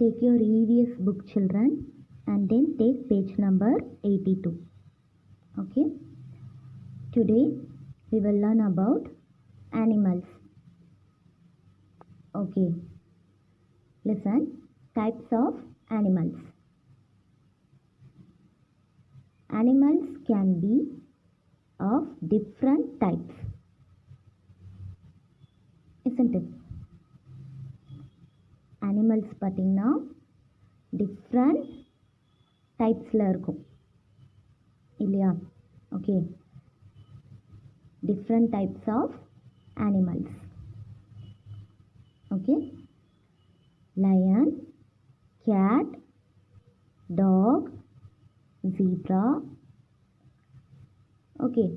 Take your EVS book, children, and then take page number 82. Okay. Today we will learn about animals. Okay. Listen. Types of animals. Animals can be of different types. Isn't it? Animals பார்த்தீங்கன்னா different typesல இருக்கும் இல்லையா? Okay. Different types of animals. Okay. Lion, cat, dog, zebra. Okay.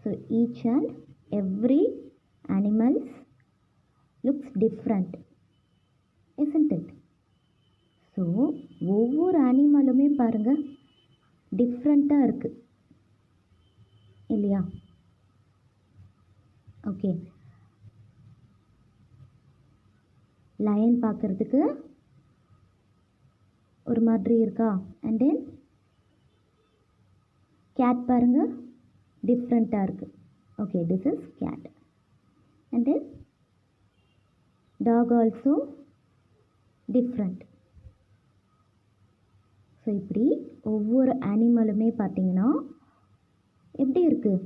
So each and every animals looks different. Isn't it? So ஒவ்வொரு அனிமலுமே பாருங்க டிஃப்ரெண்ட்டாக இருக்கு இல்லையா? Okay. Line பார்க்குறதுக்கு ஒரு மாதிரி இருக்கா? அண்ட் தென் கேட் பாருங்க டிஃப்ரெண்ட்டாக இருக்குது. Okay, this is cat. And then dog also different. So இப்படி ஒவ்வொரு அனிமலுமே பார்த்தீங்கன்னா எப்படி இருக்குது?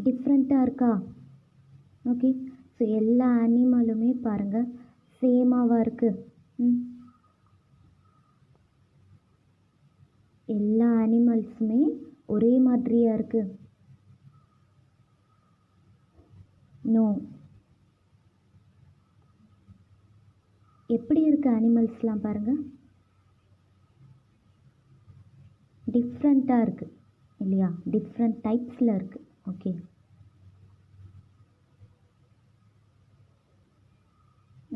டிஃப்ரெண்ட்டாக இருக்கா? ஓகே. ஸோ எல்லா அனிமலுமே பாருங்கள் சேமாவாக இருக்குது. எல்லா அனிமல்ஸுமே ஒரே மாதிரியாக இருக்குது? நோ. எப்படி இருக்கு அனிமல்ஸ்லாம் பாருங்கள் டிஃப்ரெண்ட்டாக இருக்குது இல்லையா? டிஃப்ரெண்ட் டைப்ஸில் இருக்குது. Okay.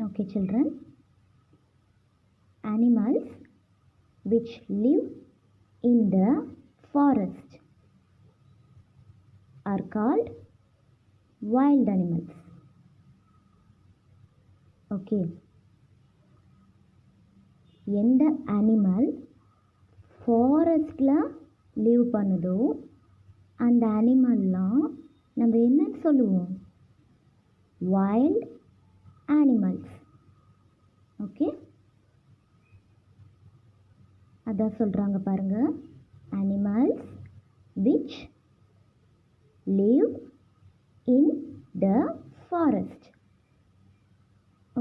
Okay, children. Animals which live in the forest are called wild animals. Okay. எந்த அனிமல் ஃபாரஸ்டில் லிவ் பண்ணுதோ அந்த அனிமல்லாம் நம்ம என்னன்னு சொல்லுவோம்? Wild animals. Okay. அதான் சொல்கிறாங்க பாருங்க, animals which live in the forest.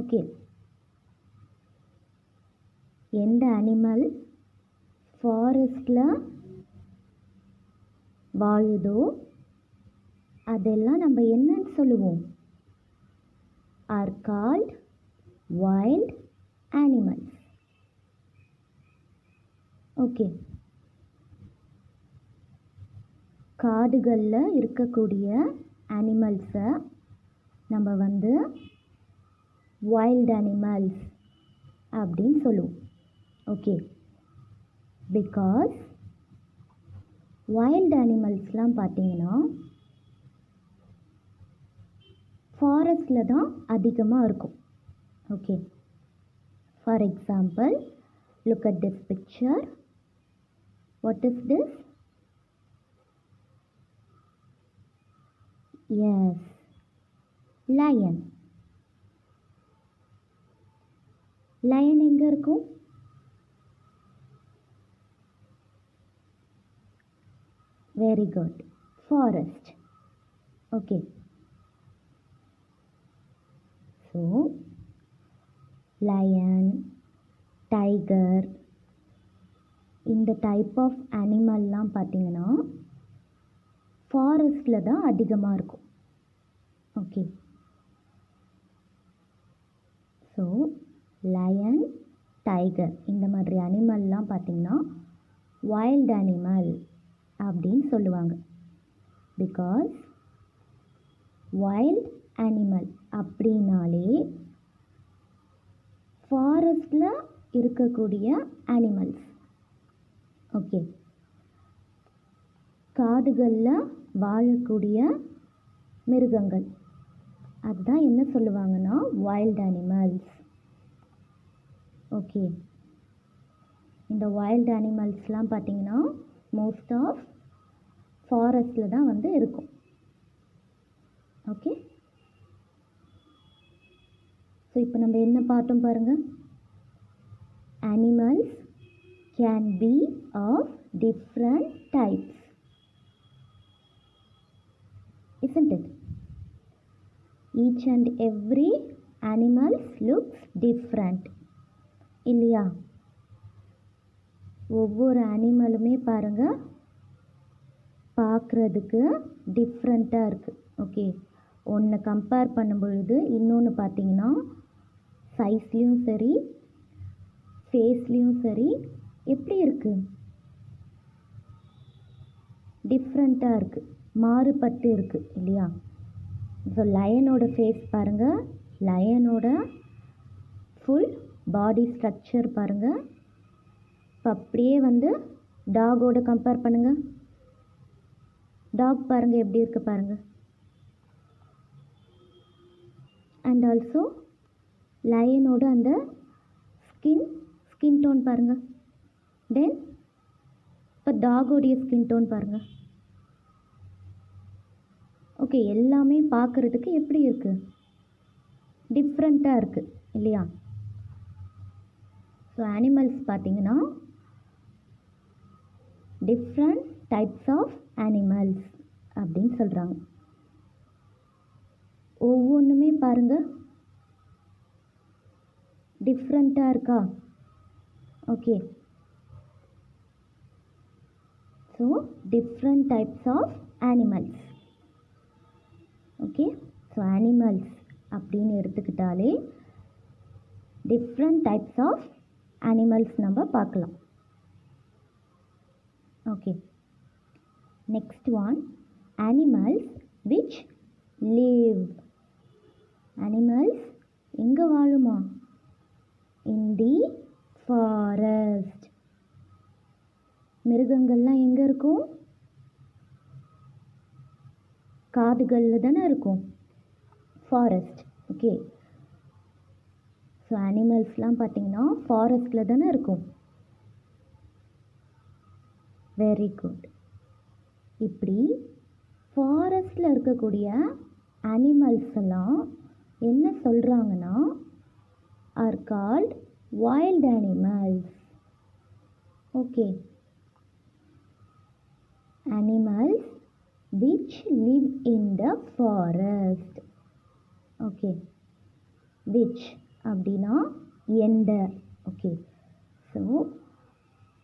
Okay. எந்த அனிமல் ஃபாரஸ்டில் வாழுதோ அதெல்லாம் நம்ம என்னன்னு சொல்லுவோம்? are called wild animals. Okay. காடுகளில் இருக்கக்கூடிய அனிமல்ஸை நம்ம வந்து வைல்ட் அனிமல்ஸ் அப்படின்னு சொல்லுவோம். ஓகே. பிகாஸ் வைல்ட் அனிமல்ஸ்லாம் பார்த்தீங்கன்னா ஃபாரஸ்டில் தான் அதிகமாக இருக்கும். Okay. For example, look at this picture. What is this? Yes, lion. Lion எங்கே இருக்கும்? Very good, forest. Okay. So lion, tiger, இந்த டைப் ஆஃப் அனிமல்லாம் பார்த்தீங்கன்னா ஃபாரஸ்டில் தான் அதிகமாக இருக்கும். ஓகே. ஸோ லயன், டைகர் இந்த மாதிரி அனிமல்லாம் பார்த்தீங்கன்னா வைல்ட் அனிமல் அப்படின்னு சொல்லுவாங்க. பிகாஸ் வைல்ட் அனிமல் அப்படின்னாலே ஃபாரஸ்டில் இருக்கக்கூடிய அனிமல்ஸ். ஓகே. காடுகளில் வாழக்கூடிய மிருகங்கள் அதுதான் என்ன சொல்லுவாங்கன்னா வைல்ட் அனிமல்ஸ். ஓகே, இந்த வைல்டு அனிமல்ஸ்லாம் பார்த்திங்கன்னா மோஸ்ட் ஆஃப் ஃபாரஸ்டில் தான் வந்து இருக்கும். ஓகே, ஸோ இப்போ நம்ம என்ன பார்த்தோம் பாருங்கள். Animals can be of different types, isn't it? Each and every animals looks different, இல்லையா? ஒவ்வொரு அனிமலுமே பாருங்கள் பார்க்குறதுக்கு டிஃப்ரெண்ட்டாக இருக்குது. ஓகே, ஒன்று கம்பேர் பண்ணும் பொழுது இன்னொன்று பார்த்தீங்கன்னா சைஸ்லேயும் சரி ஃபேஸ்லேயும் சரி எப்படி இருக்குது, டிஃப்ரெண்ட்டாக இருக்குது, மாறுபட்டு இருக்குது இல்லையா? ஸோ லயனோட ஃபேஸ் பாருங்கள், லயனோட ஃபுல் பாடி ஸ்ட்ரக்சர் பாருங்கள். இப்போ அப்படியே வந்து டாகோட கம்பேர் பண்ணுங்கள். டாக் பாருங்கள் எப்படி இருக்குது பாருங்கள். அண்ட் ஆல்சோ லயனோட அந்த ஸ்கின் டோன் பாருங்கள். தென் இப்போ டாகோடைய ஸ்கின் டோன் பாருங்கள். ஓகே, எல்லாமே பார்க்குறதுக்கு எப்படி இருக்குது, டிஃப்ரெண்ட்டாக இருக்குது இல்லையா? ஸோ அனிமல்ஸ் பார்த்திங்கன்னா டிஃப்ரெண்ட் டைப்ஸ் ஆஃப் அனிமல்ஸ் அப்படின்னு சொல்கிறாங்க. ஒவ்வொன்றுமே பாருங்கள் டிஃப்ரெண்ட்டாக இருக்கா? Okay, so different types of animals. Okay, so animals அப்படின்னு எடுத்துக்கிட்டாலே டிஃப்ரெண்ட் டைப்ஸ் ஆஃப் அனிமல்ஸ் நம்ம பார்க்கலாம். Okay, next one, animals which live. Animals எங்கே வாழுமா? இன் தி ஃபாரஸ்ட். மிருகங்கள்லாம் எங்கே இருக்கும்? காடுகளில் தானே இருக்கும், ஃபாரஸ்ட். ஓகே, ஸோ அனிமல்ஸ்லாம் பார்த்திங்கன்னா ஃபாரஸ்டில் தானே இருக்கும். Very good. இப்படி ஃபாரஸ்டில் இருக்கக்கூடிய அனிமல்ஸ் எல்லாம் என்ன சொல்கிறாங்கன்னா are called wild animals. Okay, animals which live in the forest. Okay, which அப்படின்னா எந்த. ஓகே, ஸோ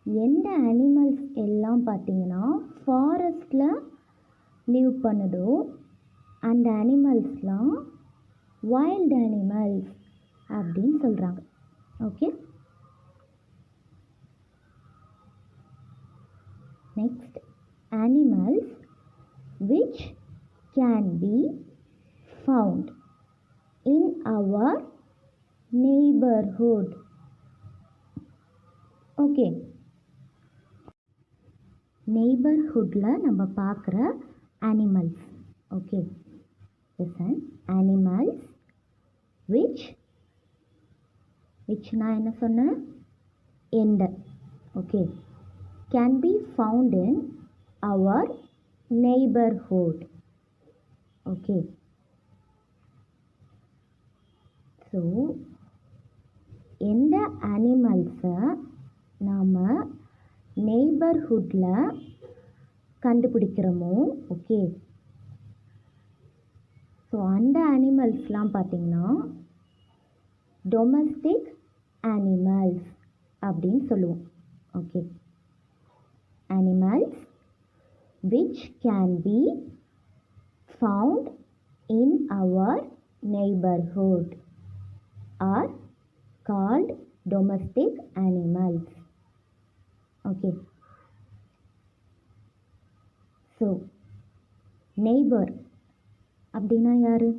எந்த அனிமல்ஸ் எல்லாம் பார்த்திங்கன்னா ஃபாரஸ்டில் லிவ் பண்ணுதோ அந்த அனிமல்ஸ்லாம் வைல்ட் அனிமல்ஸ் அப்படின்னு சொல்கிறாங்க. Okay, next, animals which can be found in our neighborhood. Okay, நெய்பர்ஹுட்டில் நம்ம பார்க்குற அனிமல்ஸ். ஓகே, லிசன், அனிமல்ஸ் விச்னா என்ன சொன்னேன்? எந்த. Okay, can be found in our neighborhood. Okay, so எந்த அனிமல்ஸை நாம் நெய்பர்ஹுட்டில் கண்டுபிடிக்கிறோமோ, ஓகே, ஸோ அந்த அனிமல்ஸ்லாம் பார்த்திங்கன்னா டொமஸ்டிக் அனிமல்ஸ் அப்படின்னு சொல்லுவோம். Okay, animals which can be found in our neighborhood are called domestic animals. Okay, so neighbor அப்படின்னா யாரு?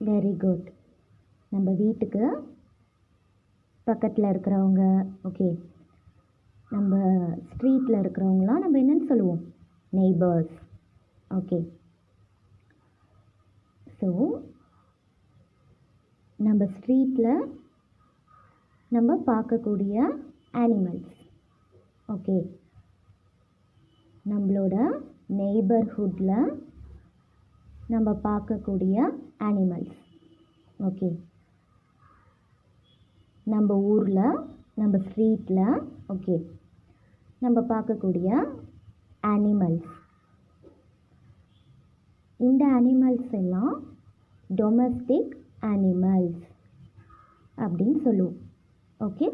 வெரி குட், நம்ம வீட்டுக்கு பக்கத்தில் இருக்கிறவங்க. ஓகே, நம்ம ஸ்ட்ரீட்டில் இருக்கிறவங்களாம் நம்ம என்னென்னு சொல்லுவோம்? நெய்பர்ஸ். ஓகே, ஸோ நம்ம ஸ்ட்ரீட்டில் நம்ம பார்க்கக்கூடிய அனிமல்ஸ். ஓகே, நம்மளோட நெய்பர்ஹுட்டில் நம்ம பார்க்கக்கூடிய அனிமல்ஸ். ஓகே, நம்ம ஊரில் நம்ம ஸ்ட்ரீட்டில் ஓகே நம்ம பார்க்கக்கூடிய அனிமல்ஸ். இந்த அனிமல்ஸ் எல்லாம் டொமஸ்டிக் அனிமல்ஸ் அப்படின்னு சொல்லுவோம். Okay,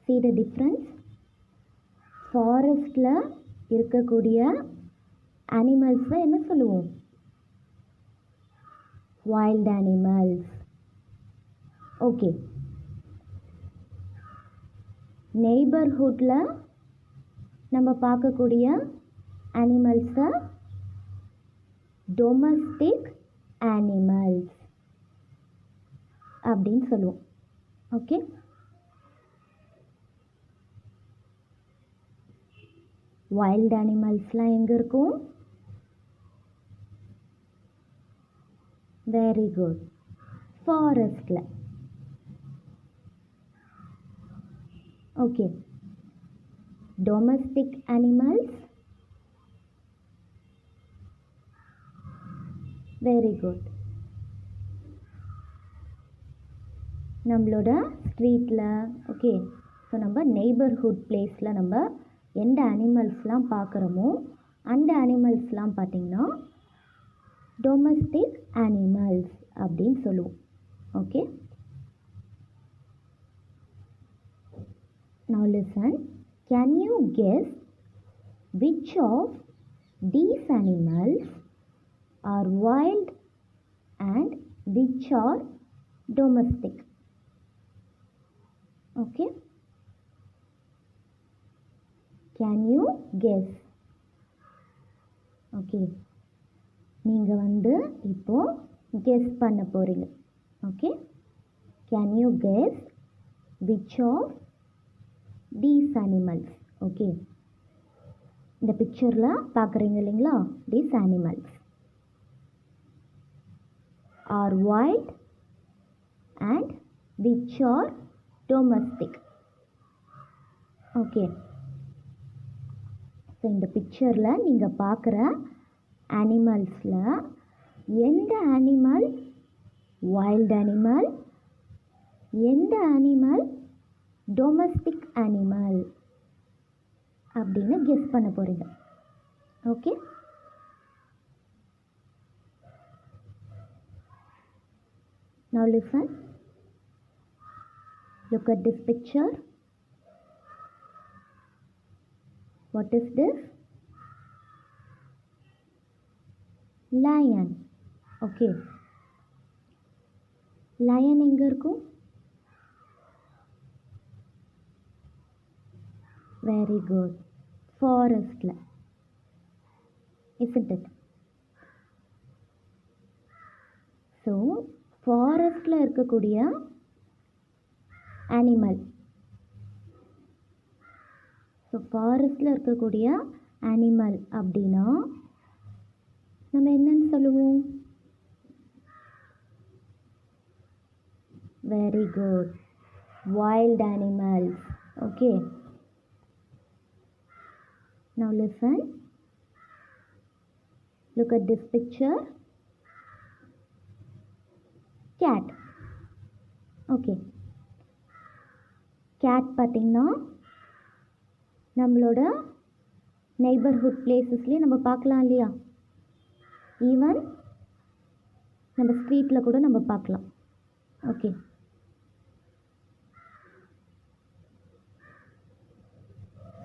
see the difference. ஃபாரஸ்டில் இருக்கக்கூடிய அனிமல்ஸை என்ன சொல்லுவோம்? Wild animals. ஓகே, நெய்பர்ஹுட்டில் நம்ம பார்க்கக்கூடிய அனிமல்ஸை டொமஸ்டிக் அனிமல்ஸ் அப்படின்னு சொல்லுவோம். ஓகே, வைல்ட் அனிமல்ஸ்லாம் எங்கே இருக்கும்? வெரி குட், ஃபாரஸ்டில். Okay, domestic animals very good நம்மளோட ஸ்ட்ரீட்டில். ஓகே, ஸோ நம்ம நெய்பர்ஹுட் பிளேஸில் நம்ம எந்த அனிமல்ஸ்லாம் பார்க்குறோமோ அந்த அனிமல்ஸ்லாம் பார்த்திங்கன்னா டொமஸ்டிக் அனிமல்ஸ் அப்படின்னு சொல்லுவோம். Okay, now listen, can you guess which of these animals are wild and which are domestic? Okay, can you guess? Okay, நீங்கள் இப்போ guess பண்ண போகிறீங்க. Okay, can you guess which of these animals? Okay, இந்த பிக்சரில் பார்க்குறீங்க இல்லைங்களா? these animals are wild and which are domestic. Okay, so இந்த பிக்சரில் நீங்கள் பார்க்குற அனிமல்ஸில் எந்த அனிமல் வைல்ட் அனிமல், எந்த அனிமல் டொமஸ்டிக் அனிமல் அப்படின்னு கெஸ் பண்ண போகிறீங்க. Okay, now listen, look at this picture. What is this? Lion. Okay, lion எங்கே இருக்கும்? வெரி குட், ஃபாரஸ்டில். isn't it? ஸோ ஃபாரஸ்டில் இருக்கக்கூடிய அனிமல். ஸோ ஃபாரஸ்டில் இருக்கக்கூடிய அனிமல் அப்படின்னா நம்ம என்னன்னு சொல்லுவோம்? Very good, wild animals. Okay, now listen, look at this picture. Cat. Okay, cat பார்த்திங்கன்னா நம்மளோட நெய்பர்ஹுட் பிளேசஸ்லேயே நம்ம பார்க்கலாம் இல்லையா? ஈவன் நம்ம ஸ்ட்ரீட்டில் கூட நம்ம பார்க்கலாம். ஓகே,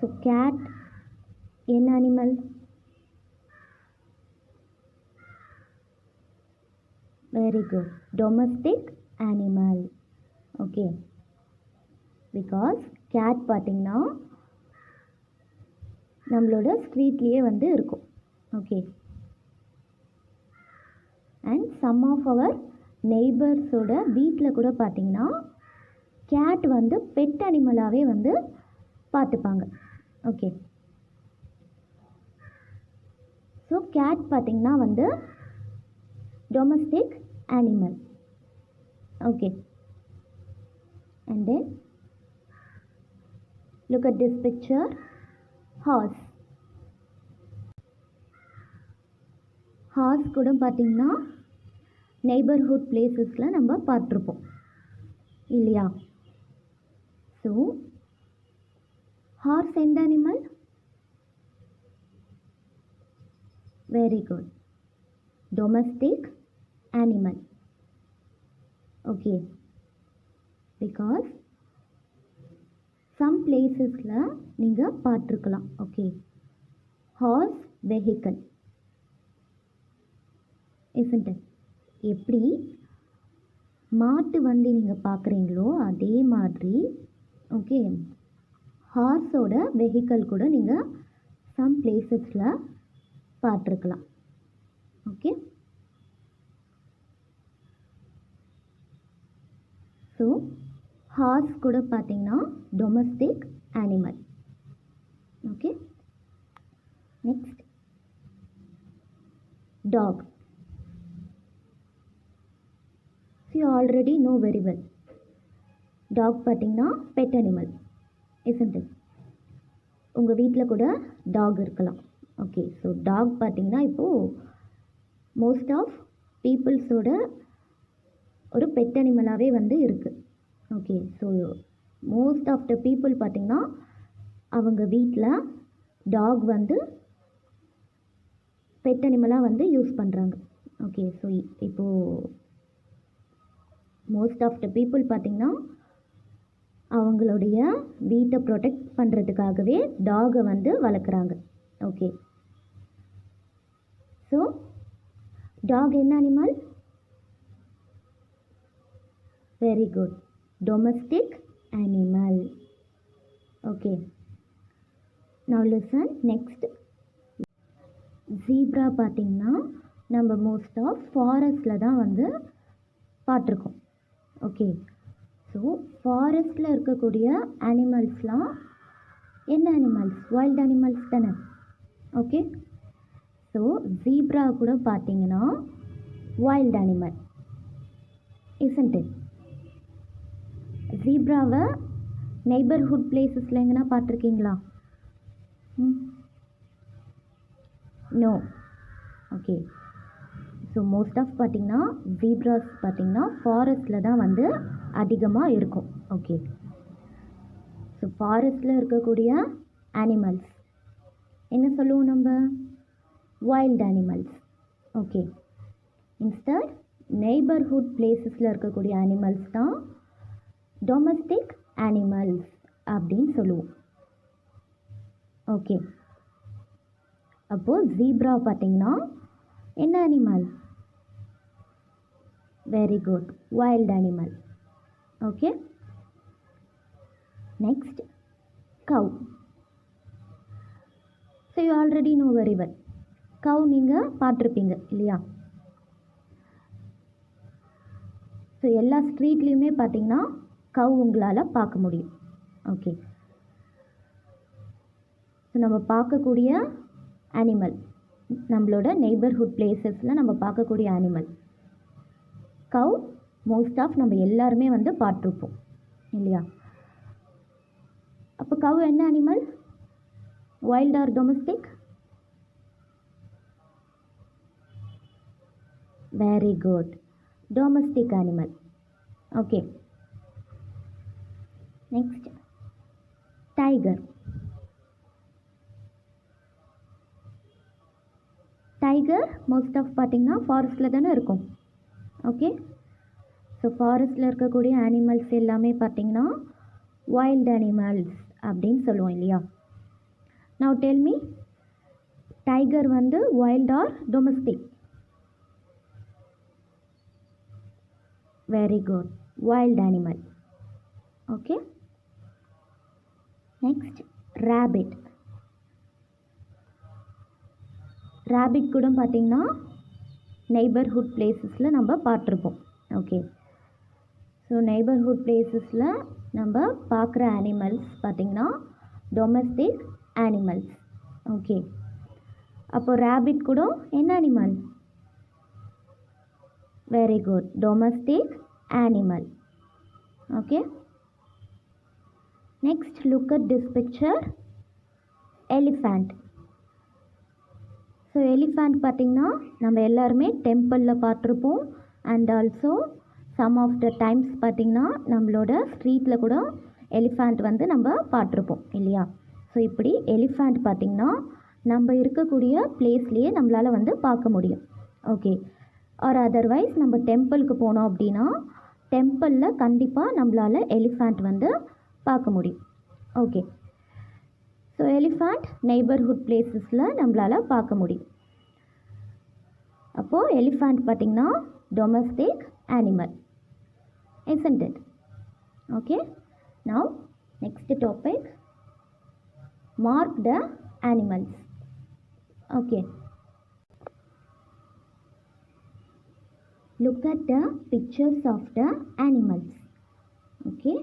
ஸோ கேட் என்ன அனிமல்? Very good, domestic animal. Okay, because cat பார்த்திங்கன்னா நம்மளோட ஸ்ட்ரீட்லேயே இருக்கும். Okay, and some of our நெய்பர்ஸோட வீட்டில் கூட பார்த்திங்கன்னா கேட் பெட் அனிமலாகவே பார்த்துப்பாங்க. ஓகே, ஸோ கேட் பார்த்திங்கன்னா domestic animal. Okay, and then look at this picture. Horse. Horse கூட பார்த்திங்கன்னா நெய்பர்ஹுட் பிளேசஸில் நம்ம பார்த்துருப்போம் இல்லையா? ஸோ ஹார்ஸ் எந்த அனிமல்? Very good, domestic animal. Okay, because some பிளேசஸில் நீங்கள் பார்த்துருக்கலாம். Okay, horse vehicle isn't it? எப்படி மாட்டு வண்டி நீங்கள் பார்க்குறீங்களோ அதே மாதிரி ஓகே ஹார்ஸோட வெஹிக்கல் கூட நீங்கள் சம் பிளேசஸில் பார்த்துருக்கலாம். ஓகே, ஸோ ஹார்ஸ் கூட பார்த்தீங்கன்னா domestic animal. Okay, next dog. You already know very well. Dog பார்த்தீங்கன்னா பெட் அனிமல் isn't it? உங்கள் வீட்டில் கூட டாக் இருக்கலாம். ஓகே, ஸோ டாக் பார்த்தீங்கன்னா இப்போது மோஸ்ட் ஆஃப் பீப்புள்ஸோட ஒரு பெட் அனிமலாகவே வந்து இருக்குது. Okay, so most of the people பார்த்தீங்கன்னா அவங்க வீட்டில் டாக் வந்து பெட் அனிமலாக வந்து யூஸ் பண்ணுறாங்க. ஓகே, ஸோ இப்போது மோஸ்ட் ஆஃப் த பீப்புள் பார்த்திங்கன்னா அவங்களுடைய வீட்டை ப்ரொடெக்ட் பண்ணுறதுக்காகவே டாகை வந்து வளர்க்குறாங்க. ஓகே, ஸோ டாக் என்ன அனிமல்? Very good, domestic animal. Okay, now listen. Next zebra பார்த்திங்கன்னா நம்ம மோஸ்ட் ஆஃப் ஃபாரஸ்டில் தான் வந்து பார்த்துருக்கோம். ஓகே, ஸோ ஃபாரஸ்டில் இருக்கக்கூடிய அனிமல்ஸ்லாம் என்ன அனிமல்ஸ்? வைல்ட் அனிமல்ஸ் தானே. ஓகே, ஸோ ஜீப்ரா கூட பார்த்தீங்கன்னா வைல்ட் அனிமல் isn't it? ஜீப்ராவை நெய்பர்ஹுட் பிளேசஸில் எங்கன்னா பார்த்துருக்கீங்களா? No. Okay, so most of பார்த்திங்கன்னா ஜீப்ராஸ் பார்த்திங்கன்னா ஃபாரஸ்டில் தான் வந்து அதிகமாக இருக்கும். ஓகே, ஸோ ஃபாரஸ்டில் இருக்கக்கூடிய அனிமல்ஸ் என்ன சொல்லுவோம் நம்ம? Wild animals. Okay, instead neighbourhood பிளேசஸில் இருக்கக்கூடிய அனிமல்ஸ் தான் டொமஸ்டிக் அனிமல்ஸ் அப்படின்னு சொல்லுவோம். ஓகே, அப்போது ஜீப்ரா பார்த்திங்கன்னா என்ன அனிமல்? Very good, wild animal. Okay, next cow. So you already know very well. Cow நீங்கள் பார்த்துருப்பீங்க இல்லையா? ஸோ எல்லா ஸ்ட்ரீட்லேயுமே பார்த்தீங்கன்னா கவ் உங்களால் பார்க்க முடியும். ஓகே, ஸோ நம்ம பார்க்கக்கூடிய அனிமல், நம்மளோட நெய்பர்ஹுட் பிளேசஸில் நம்ம பார்க்கக்கூடிய அனிமல் கவ். மோஸ்ட் ஆஃப் நம்ம எல்லாருமே வந்து பார்த்துருப்போம் இல்லையா? அப்போ கவ் என்ன animal? Wild or domestic? Very good, domestic animal. Okay, next tiger. Tiger most of பார்த்திங்கன்னா ஃபாரஸ்ட்டில் தானே இருக்கும். ஓகே, ஸோ ஃபாரஸ்ட்டில் இருக்கக்கூடிய அனிமல்ஸ் எல்லாமே பார்த்திங்கன்னா வைல்ட் அனிமல்ஸ் அப்படின்னு சொல்லுவோம் இல்லையா? நவ் டெல் மீ, டைகர் வந்து wild or domestic? Very good, wild animal. Okay, next rabbit. Rabbit கூட பார்த்திங்கன்னா நெய்பர்ஹுட் பிளேசஸில் நம்ம பார்த்துருப்போம். ஓகே, ஸோ நெய்பர்ஹுட் பிளேசஸில் நம்ம பார்க்குற அனிமல்ஸ் பார்த்திங்கன்னா டொமஸ்டிக் அனிமல்ஸ். ஓகே, அப்போ ரேபிட் கூட என்ன animal? Very good. Domestic animal. Okay. Next, look at this picture. Elephant. So elephant பார்த்திங்கன்னா நம்ம எல்லாருமே டெம்பிளில் பார்த்துருப்போம். And also some of the times பார்த்திங்கன்னா நம்மளோட ஸ்ட்ரீட்டில் கூட எலிஃபண்ட் வந்து நம்ம பார்த்துருப்போம் இல்லையா. ஸோ இப்படி எலிஃபண்ட் பார்த்திங்கன்னா நம்ம இருக்கக்கூடிய பிளேஸ்லேயே நம்மளால் வந்து பார்க்க முடியும். ஓகே. ஆர் அதர்வைஸ் நம்ம டெம்பிளுக்கு போனோம் அப்படின்னா டெம்பிளில் கண்டிப்பாக நம்மளால் எலிஃபண்ட் வந்து பார்க்க முடியும். ஓகே. ஸோ எலிஃபண்ட் நெய்பர்ஹுட் பிளேசஸில் நம்மளால் பார்க்க முடியும். அப்போது எலிஃபண்ட் பார்த்திங்கன்னா domestic animal, isn't it? Okay. Now next topic, mark the animals. Okay. Look at the pictures of the animals. Okay.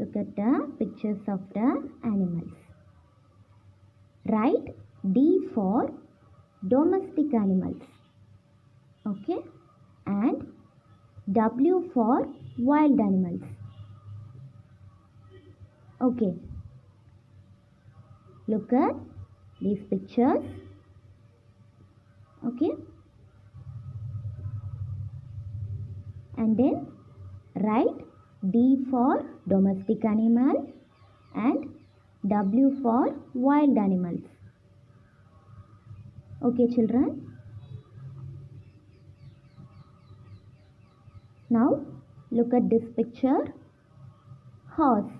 Look at the pictures of the animals. Write D for domestic animals. Okay. And W for wild animals. Okay. Look at these pictures. Okay. And then write D for domestic animal and W for wild animals. Okay, children. Now look at this picture. Horse.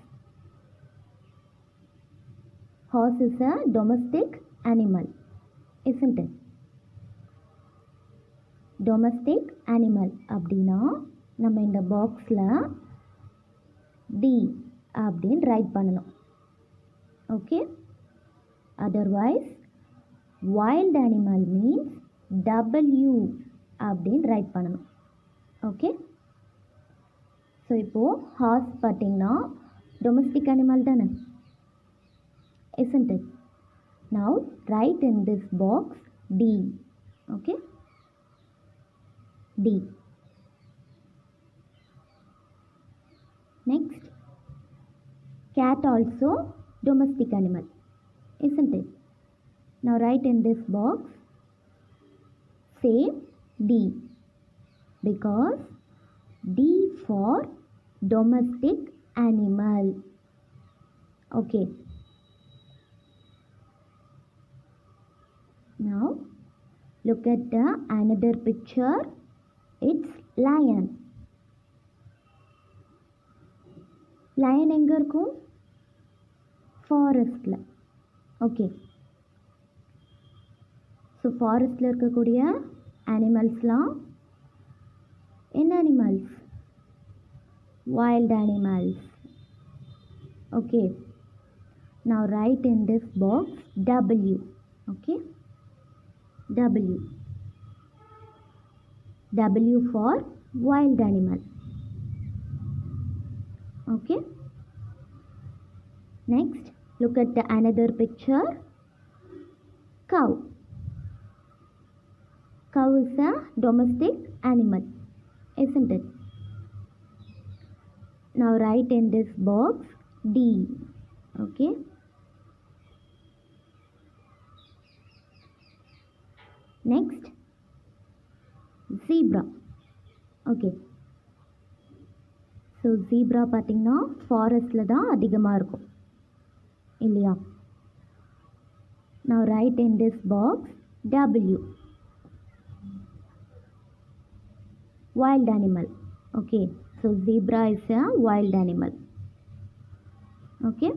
Horse is a domestic animal, isn't it? Domestic animal அப்படின்னா நம்ம இந்த பாக்ஸில் D அப்படின்னு right பண்ணணும். Okay. Otherwise wild animal means W அப்படின்னு right பண்ணணும். Okay. So இப்போது hours பார்த்திங்கன்னா டொமஸ்டிக் அனிமல் தானே, isn't it? Now write in this box D. Okay. D. Next, cat also domestic animal, isn't it? Now write in this box same D, because D for domestic animal. Okay. Now look at the another picture. It's lion. Lion எங்கே இருக்கும்? ஃபாரஸ்டில். Okay. So ஃபாரஸ்டில் இருக்கக்கூடிய அனிமல்ஸ்லாம் என்ன animals? Wild animals. Okay. Now write in this box W. Okay. W. W for wild animal. Okay. Next, look at the another picture. Cow. Cow is a domestic animal, isn't it? Now write in this box D. Okay. Next, zebra. Okay. So zebra பார்த்திங்கன்னா ஃபாரஸ்டில் தான் அதிகமாக இருக்கும் இல்லையா. Now write in this box W. Wild animal. Okay. So zebra is a wild animal. Okay.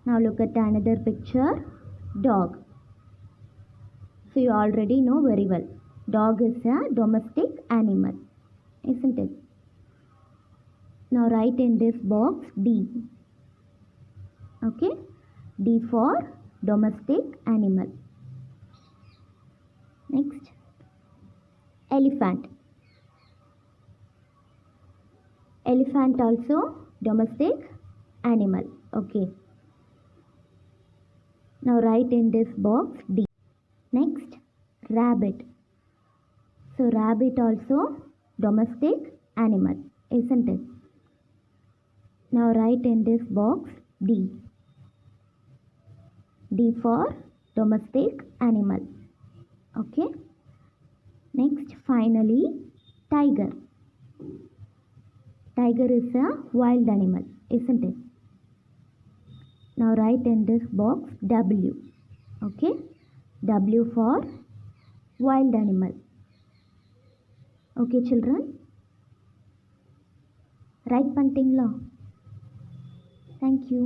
Now look at another picture. Dog. So you already know very well. Dog is a domestic animal, isn't it? Now write in this box D. Okay. D for domestic animal. Next, elephant. Elephant also domestic animal. Okay. Now write in this box D. Next, rabbit. So rabbit also domestic animal, isn't it? Now write in this box D. D for domestic animal. Okay. Next, finally, tiger. Tiger is a wild animal, isn't it? Now write in this box W. Okay. W for wild animal. Okay, children. Write பண்ணிட்டீங்களா? Thank you.